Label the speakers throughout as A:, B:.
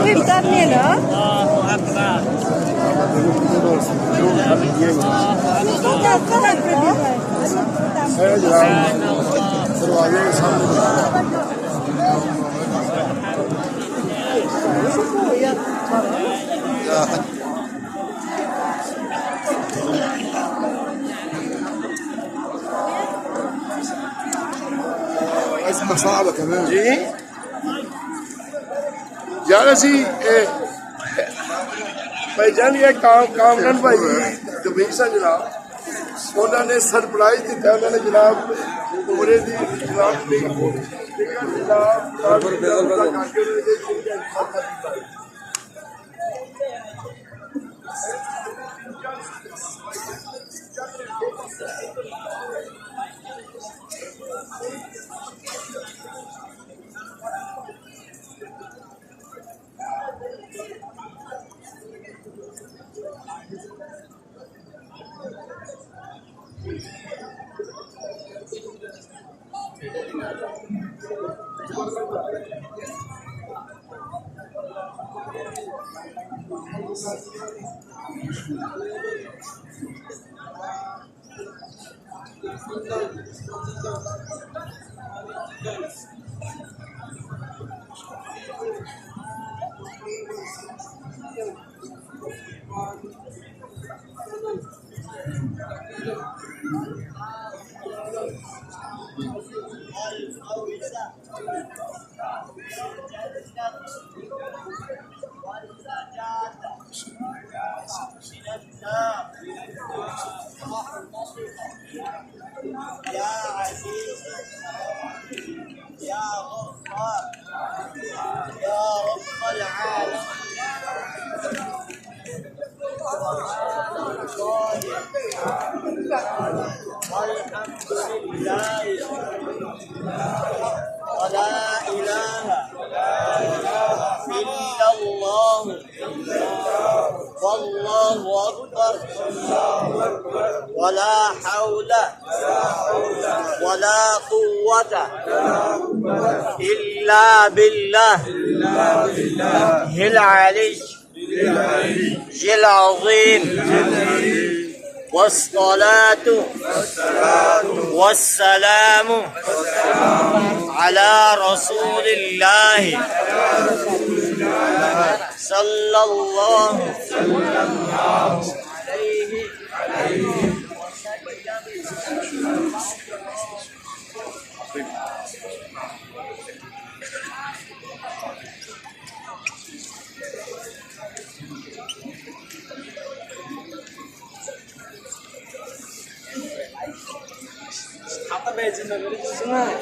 A: İftar ne la?
B: أزمة صعبة كمان. यार असी भाईजान ये कामरान भाई दबई सा जनाब उन्होंने सरप्राइज दिता उन्होंने जनाब उमरे दी जनाब يا عزيز يا غفار يا رب العالمين والحمد لله ولا إله إلا الله والله أكبر ولا حول ولا قوة إلا بالله العلي العظيم والصلاة والسلام على رسول الله صلى الله عليه apa bezin dari sungai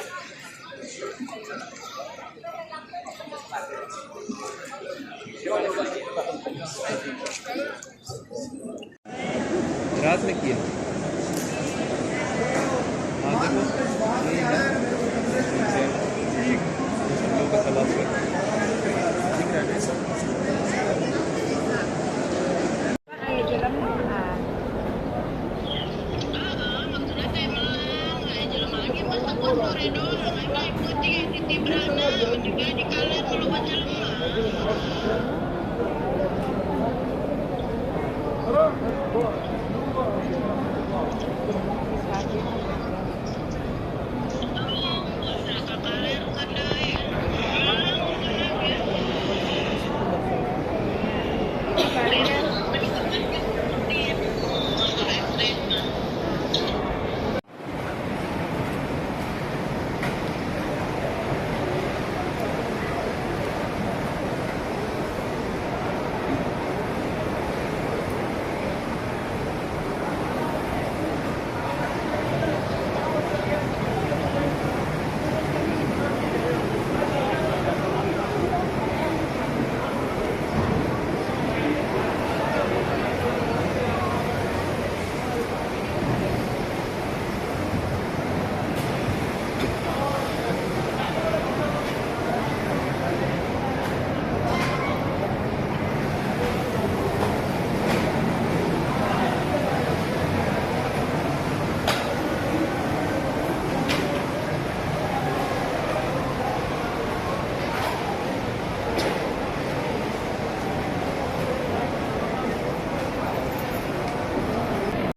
B: रात में किया Oh,